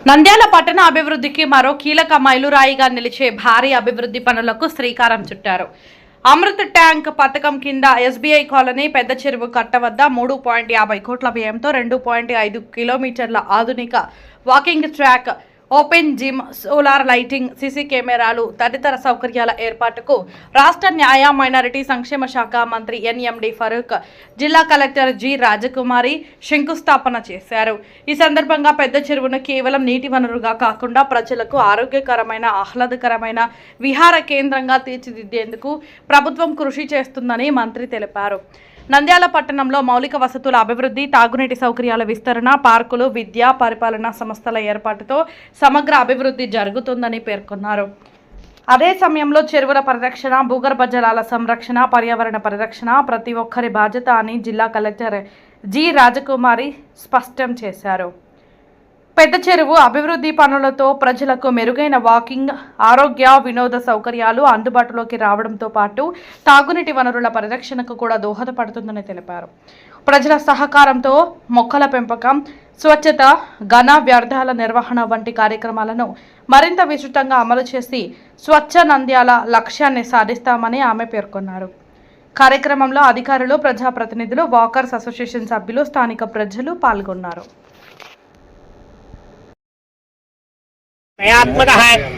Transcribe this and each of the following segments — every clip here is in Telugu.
నంద్యాల పట్టణ అభివృద్ధికి మరో కీలక మైలురాయిగా నిలిచే భారీ అభివృద్ధి పనులకు శ్రీకారం చుట్టారు. అమృత్ ట్యాంక్ పథకం కింద ఎస్బీఐ కాలనీ పెద్ద చెరువు కట్ట వద్ద 3.50 కోట్ల వ్యయంతో 2.5 కిలోమీటర్ల ఆధునిక walking track, open gym, solar lighting, CC కెమెరాలు తదితర సౌకర్యాల ఏర్పాటుకు రాష్ట్ర న్యాయ మైనారిటీ సంక్షేమ శాఖ మంత్రి ఎన్ఎండి ఫరూక్, జిల్లా కలెక్టర్ జి రాజకుమారి శంకుస్థాపన చేశారు. ఈ సందర్భంగా పెద్ద చెరువును కేవలం నీటి వనరుగా కాకుండా ప్రజలకు ఆరోగ్యకరమైన, ఆహ్లాదకరమైన విహార కేంద్రంగా తీర్చిదిద్దేందుకు ప్రభుత్వం కృషి చేస్తుందని మంత్రి తెలిపారు. నంద్యాల పట్టణంలో మౌలిక వసతుల అభివృద్ధి, తాగునీటి సౌకర్యాల విస్తరణ, పార్కులు, విద్యా పరిపాలనా సంస్థల ఏర్పాటుతో సమగ్ర అభివృద్ధి జరుగుతుందని పేర్కొన్నారు. అదే సమయంలో చెరువుల పరిరక్షణ, భూగర్భ జలాల సంరక్షణ, పర్యావరణ పరిరక్షణ ప్రతి ఒక్కరి బాధ్యత అని జిల్లా కలెక్టర్ జి రాజకుమారి స్పష్టం చేశారు. పెద్ద చెరువు అభివృద్ధి పనులతో ప్రజలకు మెరుగైన వాకింగ్, ఆరోగ్య, వినోద సౌకర్యాలు అందుబాటులోకి రావడంతో పాటు తాగునీటి వనరుల పరిరక్షణకు కూడా దోహదపడుతుందని తెలిపారు. ప్రజల సహకారంతో మొక్కల పెంపకం, స్వచ్ఛత, ఘన వ్యర్థాల నిర్వహణ వంటి కార్యక్రమాలను మరింత విస్తృతంగా అమలు చేసి స్వచ్ఛ నంద్యాల లక్ష్యాన్ని సాధిస్తామని ఆమె పేర్కొన్నారు. కార్యక్రమంలో అధికారులు, ప్రజాప్రతినిధులు, వాకర్స్ అసోసియేషన్ సభ్యులు, స్థానిక ప్రజలు పాల్గొన్నారు.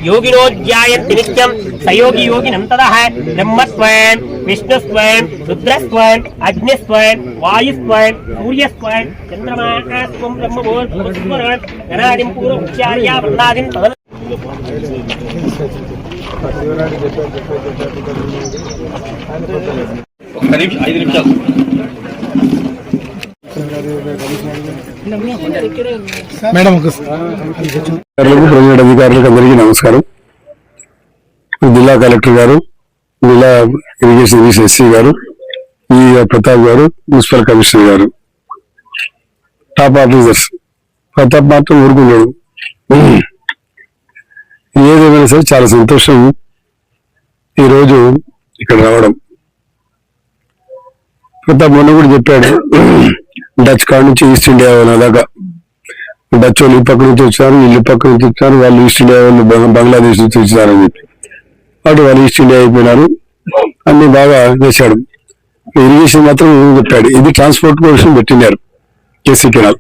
योगिनोज्यायन्ति नित्यं सयोगी योगिनं तदः ब्रह्मस्वयं विष्णुस्वयं रुद्रस्वयं अग्निस्वयं वायुस्वयं सूर्यस्वयं चन्द्रमास्वं ब्रह्मभूर्भुवस्वरं गणादिं पूर्वोच्चार्या वर्णादिं तदन् ప్రైవేట్ అధికారులకు అందరికీ నమస్కారం. జిల్లా కలెక్టర్ గారు, జిల్లా ఇరిగేషన్ ఎస్సీ గారు, ఈ ప్రతాప్ గారు, మున్సిపల్ కమిషనర్ గారు, టాప్ ఆఫీసర్స్. ప్రతాప్ మాత్రం ఊరుకున్నాడు. ఏదేమైనా సరే చాలా సంతోషం ఈరోజు ఇక్కడ రావడం. ప్రతాప్ మొన్న కూడా చెప్పాడు, డచ్ కాడ నుంచి ఈస్ట్ ఇండియా దాకా డచ్ వాళ్ళు ఈ పక్క నుంచి వచ్చారు, వీళ్ళు పక్క నుంచి వచ్చారు, వాళ్ళు ఈస్ట్ ఇండియా వాళ్ళు బంగ్లాదేశ్ నుంచి వచ్చారని చెప్పి అటు వాళ్ళు ఈస్ట్ ఇండియా అయిపోయినారు. అన్ని బాగా చేశాడు. ఇరిగేషన్ మాత్రం చెప్పాడు. ఇది ట్రాన్స్పోర్ట్ కోసం పెట్టినారు కేసీ కెనాల్.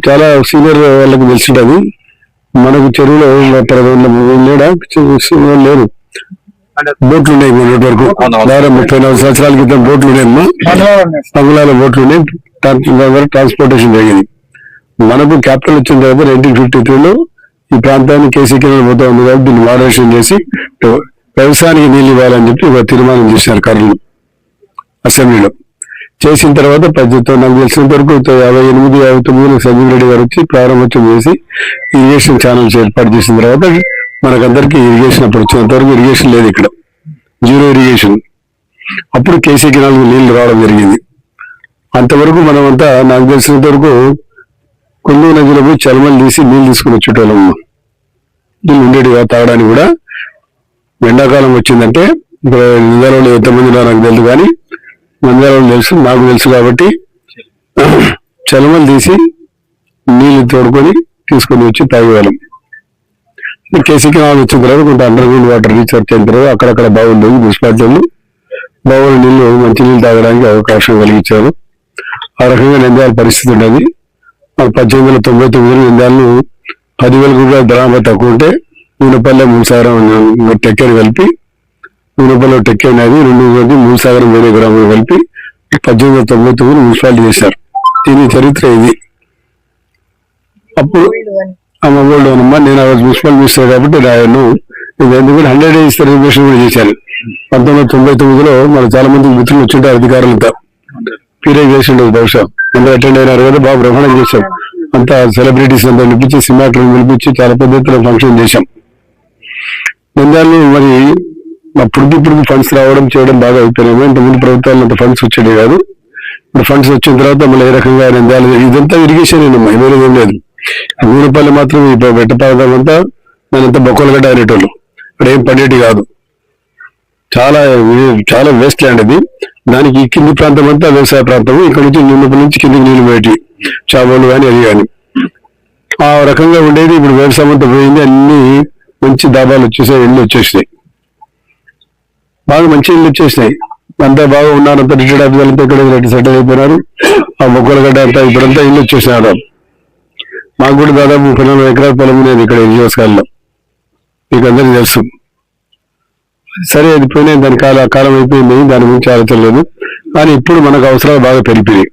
చాలా సీనియర్ వాళ్ళకి తెలిసింటది. మనకు చెరువులో లేరు, బోట్లు ఉన్నాయి. మొన్నటి వరకు 34 సంవత్సరాల క్రితం బోట్లు ఉన్నాయమ్మా, బంగ్లాలో బోట్లు ఉన్నాయి. ట్రాన్స్పోర్టేషన్ జరిగింది. మనకు క్యాపిటల్ వచ్చిన తర్వాత 1953లో ఈ ప్రాంతాన్ని కేసీ కెనాల్ పోతా ఉంది కాబట్టి దీన్ని మోడరేషన్ చేసి వ్యవసాయానికి నీళ్ళు ఇవ్వాలని చెప్పి ఒక తీర్మానం చేశారు కర్నూలు అసెంబ్లీలో. చేసిన తర్వాత నాకు తెలిసినంత వరకు 58-59లో సంజీవ్ రెడ్డి గారు వచ్చి ప్రారంభోత్సవం చేసి ఇరిగేషన్ ఛానల్స్ ఏర్పాటు చేసిన తర్వాత మనకందరికీ ఇరిగేషన్ అప్పుడు వచ్చినంత వరకు ఇరిగేషన్ లేదు, ఇక్కడ జీరో ఇరిగేషన్. అప్పుడు కేసీ కెనాల్ నీళ్లు రావడం జరిగింది. అంతవరకు మనమంతా నాకు తెలిసినంత వరకు కొండూరు నదిలో పోయి చలమలు తీసి నీళ్ళు తీసుకుని వచ్చేటోళ్ళం. నీళ్ళు ఉండేది తాగడానికి కూడా. ఎండాకాలం వచ్చిందంటే ఇప్పుడు నంద్యాలలో ఎంతమంది నాకు తెలుసు, కానీ నంద్యాలలో తెలుసు, నాకు తెలుసు కాబట్టి చలమలు తీసి నీళ్లు తోడుకొని తీసుకొని వచ్చి తాగేవాళ్ళం. కేసీ కెనాల్ వచ్చిన తర్వాత కొంత అండర్ గ్రౌండ్ వాటర్ రీచార్జ్ అయిన తర్వాత అక్కడక్కడ బావులు మున్సిపాలిటీలు బావుల నీళ్లు మంచి నీళ్ళు తాగడానికి అవకాశం కలిగించారు. ఆ రకంగా నంద్యాల పరిస్థితి ఉండేది. 1899 నంద్యాలను 10,000 రూపాయల ధనాభా తక్కువ ఉంటే నూనెపల్లె మూలసాగరం టెక్కేని కలిపి, నూనెపల్లె టెక్కే అనేది 2 మూలసాగరం వేరే గ్రామాలు కలిపి 1899 మున్సిపాలిటీ చేశారు. దీని చరిత్ర ఇది. అప్పుడు మొబైల్ అమ్మా నేను మున్సిపల్ మినిస్టర్ కాబట్టి రాయను. ఇది ఎందుకంటే 100 days సెలబ్రేషన్ కూడా చేశాను 1999లో. మన చాలా మంది మిత్రులు వచ్చింటారు అధికారులతో. పీరియడ్ చేసి ఉండదు, బహుశా అందరూ అటెండ్ అయినారు కదా. బాగా బ్రహ్మాండం చేశాం. అంతా సెలబ్రిటీస్ అంతా పిలిపించి, సినిమాటలను పిలిపించి చాలా పెద్ద ఎత్తున ఫంక్షన్ చేశాం. నంద్యాలలో మరి ఇప్పుడు ఫండ్స్ రావడం చేయడం బాగా అయిపోయినాము. ఇంతకుముందు ప్రభుత్వాలు అంత ఫండ్స్ వచ్చేది కాదు. ఇప్పుడు ఫండ్స్ వచ్చిన తర్వాత మళ్ళీ ఏ రకంగా నంద్యాల ఇదంతా ఇరిగేషన్ ఏనమ్మా, వేరేదేం లేదు. నూనెపల్లి మాత్రం ఈ వెట్టపాదం అంతా దానంతా బొక్కలుగడ్డ అనేటోళ్ళు, ఇక్కడ ఏం పడేటి కాదు. చాలా చాలా వేస్ట్ ల్యాండ్ అది. దానికి కింది ప్రాంతం అంతా వ్యవసాయ ప్రాంతం. ఇక్కడ నుంచి నూనెపల్లి నుంచి కిందికి నీళ్లు పోయేటి, చావోలు కానీ అది కానీ. ఆ రకంగా ఉండేది. ఇప్పుడు వ్యవసాయం అంతా పోయింది, అన్ని మంచి దాబాలు వచ్చేసాయి, ఇళ్ళు వచ్చేసినాయి, బాగా మంచి ఇళ్ళు వచ్చేసినాయి. అంతా బాగా ఉన్నారు, అంతా రిటైర్డ్ ఆఫీసర్లు అంతా ఇక్కడ సెటిల్ అయిపోయినారు. ఆ మొక్కలగడ్డ అంతా ఇప్పుడంతా ఇల్లు వచ్చేసినారు. మాకు కూడా దాదాపు 30-40 ఎకరాల పొలం ఉండేది ఇక్కడ నియోజకవర్గంలో, మీకు అందరికీ తెలుసు. సరే అది పోయినాయి, దాని కాలం అయిపోయింది, దాని గురించి ఆలోచన లేదు. కానీ ఇప్పుడు మనకు అవసరాలు బాగా పెరిగిపోయాయి.